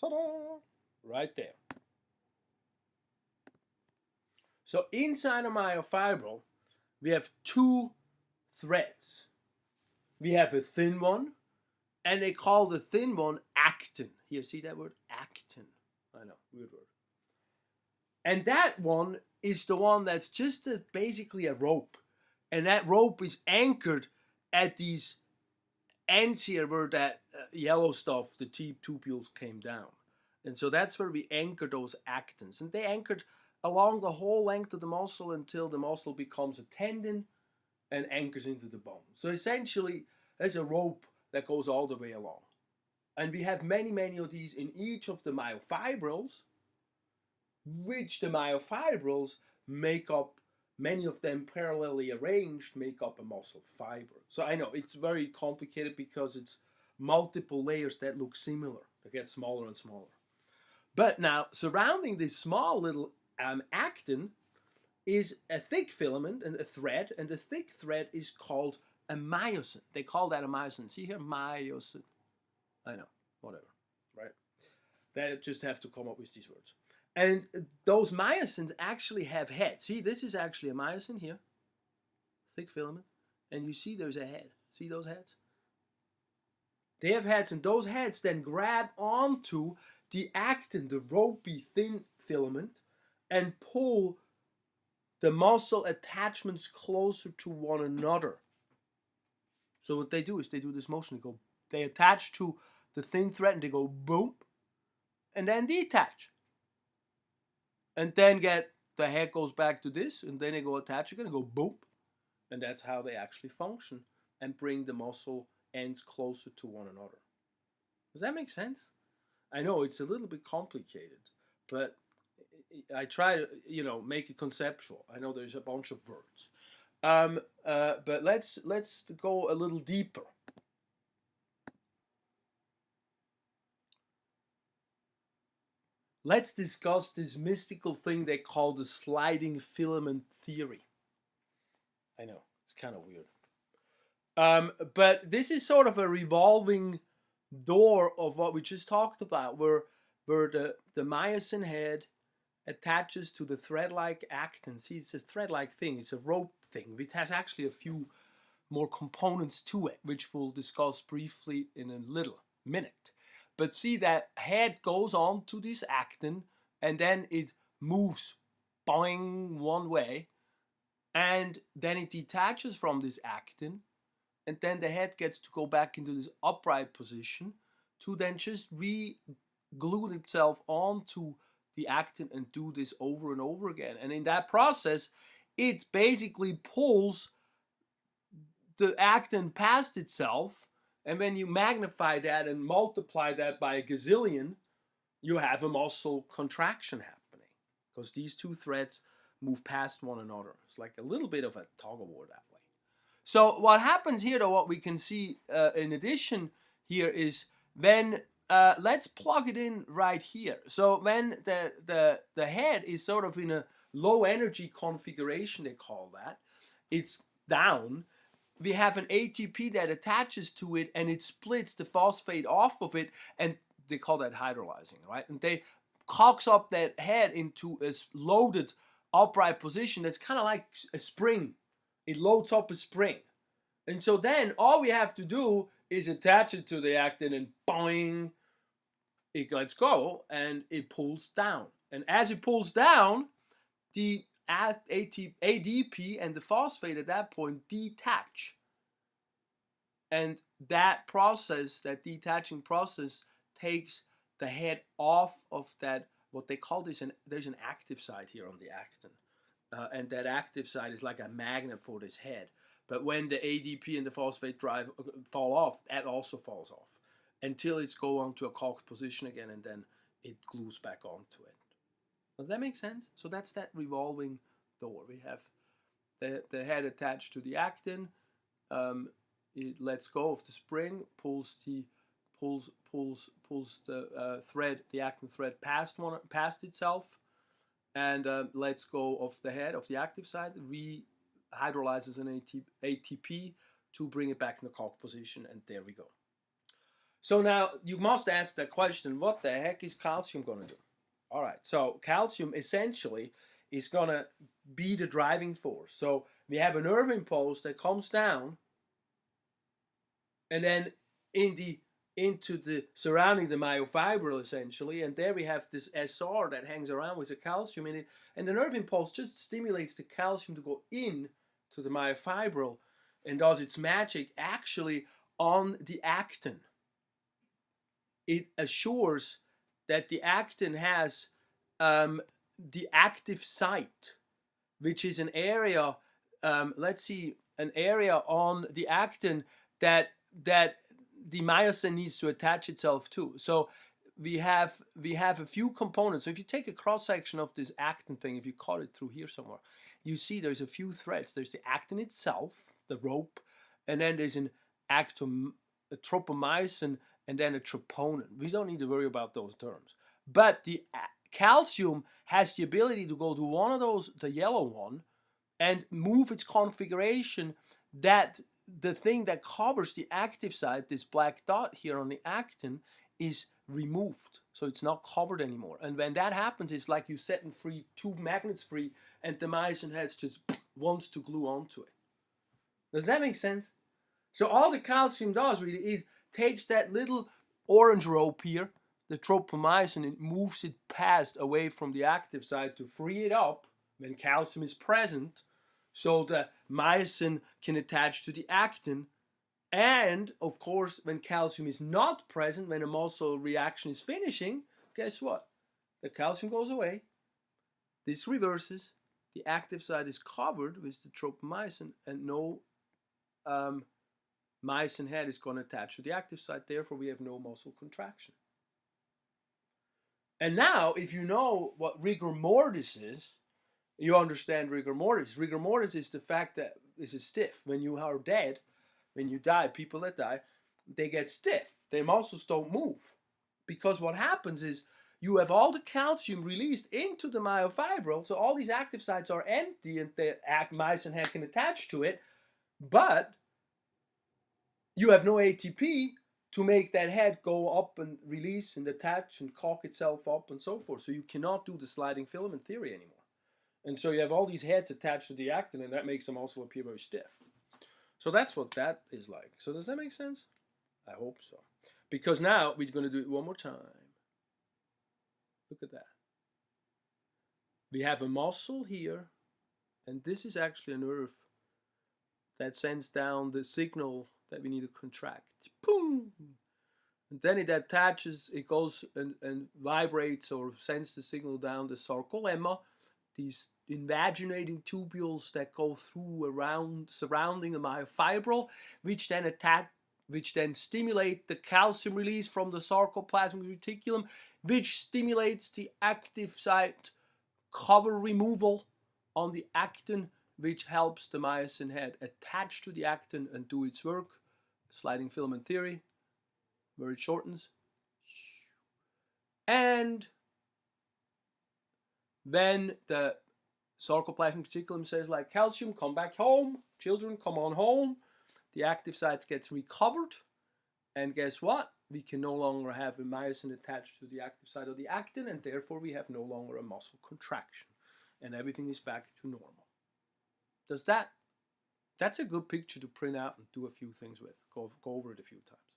Ta-da! Right there. So inside a myofibril, we have two threads. We have a thin one, and they call the thin one actin. Here, see that word? Actin. I know, weird word. And that one is the one that's just basically a rope. And that rope is anchored at these ends here where that yellow stuff, the tubules, came down. And so that's where we anchor those actins. And they anchored along the whole length of the muscle until the muscle becomes a tendon and anchors into the bone. So essentially, there's a rope that goes all the way along. And we have many, many of these in each of the myofibrils, which the myofibrils make up, many of them parallelly arranged, make up a muscle fiber. So I know it's very complicated because it's multiple layers that look similar. They get smaller and smaller. But now, surrounding this small little actin is a thick filament and a thread, and the thick thread is called a myosin. They call that a myosin. See here, myosin. I know, whatever, right? They just have to come up with these words. And those myosins actually have heads. See, this is actually a myosin here, thick filament, and you see there's a head. See those heads? They have heads, and those heads then grab onto the actin, the ropey thin filament, and pull the muscle attachments closer to one another. So what they do is they do this motion. They attach to the thin thread and they go boom, and then detach. And then the head goes back to this, and then they go attach again and go boom. And that's how they actually function and bring the muscle ends closer to one another. Does that make sense? I know it's a little bit complicated, but I try to, make it conceptual. I know there's a bunch of words. But let's go a little deeper. Let's discuss this mystical thing they call the sliding filament theory. I know, it's kind of weird. But this is sort of a revolving door of what we just talked about, where the myosin head attaches to the thread-like actin. See, it's a thread-like thing. It's a rope thing. It has actually a few more components to it, which we'll discuss briefly in a little minute. But see, that head goes on to this actin, and then it moves boing one way, and then it detaches from this actin, and then the head gets to go back into this upright position to then just re-glue itself onto the actin and do this over and over again. And in that process, it basically pulls the actin past itself, and when you magnify that and multiply that by a gazillion, you have a muscle contraction happening because these two threads move past one another. It's like a little bit of a tug of war that way. So what happens here, though, what we can see in addition here is when let's plug it in right here. So when the head is sort of in a low energy configuration, they call that, it's down, we have an ATP that attaches to it and it splits the phosphate off of it, and they call that hydrolyzing, right? And they cocks up that head into a loaded upright position that's kind of like a spring. It loads up a spring. And so then all we have to do is attach it to the actin and boing, it lets go and it pulls down. And as it pulls down, the ADP and the phosphate at that point detach. And that process, that detaching process, takes the head off of that, what they call this, there's an active side here on the actin. And that active side is like a magnet for this head. But when the ADP and the phosphate drive fall off, that also falls off until it's go on to a cocked position again, and then it glues back onto it. Does that make sense? So that's that revolving door. We have the head attached to the actin. It lets go of the spring, pulls the thread, the actin thread past itself, and lets go of the head of the active side. Hydrolyzes an ATP to bring it back in the cocked position, and there we go. So now you must ask the question, what the heck is calcium going to do? All right, so calcium essentially is going to be the driving force. So we have a nerve impulse that comes down and then into the surrounding the myofibril essentially, and there we have this SR that hangs around with the calcium in it, and the nerve impulse just stimulates the calcium to go in to the myofibril and does its magic actually on the actin. It assures that the actin has the active site, which is an area, let's see, an area on the actin that the myosin needs to attach itself to. So we have a few components. So if you take a cross section of this actin thing, if you cut it through here somewhere, you see there's a few threads. There's the actin itself, the rope, and then there's a tropomyosin, and then a troponin. We don't need to worry about those terms. But the calcium has the ability to go to one of those, the yellow one, and move its configuration that the thing that covers the active site, this black dot here on the actin, is removed. So it's not covered anymore. And when that happens, it's like you're setting free two magnets free, and the myosin head just wants to glue onto it. Does that make sense? So all the calcium does really is takes that little orange rope here, the tropomyosin, and moves it past away from the active site to free it up when calcium is present, so the myosin can attach to the actin. And of course, when calcium is not present, when a muscle reaction is finishing, guess what? The calcium goes away. This reverses. The active site is covered with the tropomyosin, and no myosin head is going to attach to the active site. Therefore, we have no muscle contraction. And now, if you know what rigor mortis is, you understand rigor mortis. Rigor mortis is the fact that this is stiff. When you are dead, when you die, people that die, they get stiff. Their muscles don't move. Because what happens is you have all the calcium released into the myofibril, so all these active sites are empty and the myosin head can attach to it, but you have no ATP to make that head go up and release and attach and cock itself up and so forth. So you cannot do the sliding filament theory anymore. And so you have all these heads attached to the actin, and that makes them also appear very stiff. So that's what that is like. So does that make sense? I hope so. Because now we're going to do it one more time. Look at that. We have a muscle here, and this is actually a nerve that sends down the signal that we need to contract. Boom! And then it attaches, it goes and vibrates or sends the signal down the sarcolemma, these invaginating tubules that go through around surrounding the myofibril, which then stimulate the calcium release from the sarcoplasmic reticulum, which stimulates the active site cover removal on the actin, which helps the myosin head attach to the actin and do its work. Sliding filament theory, where it shortens. And then the sarcoplasmic reticulum says, like, calcium, come back home. Children, come on home. The active sites gets recovered. And guess what? We can no longer have a myosin attached to the active site of the actin, and therefore we have no longer a muscle contraction. And everything is back to normal. That's a good picture to print out and do a few things with. Go over it a few times.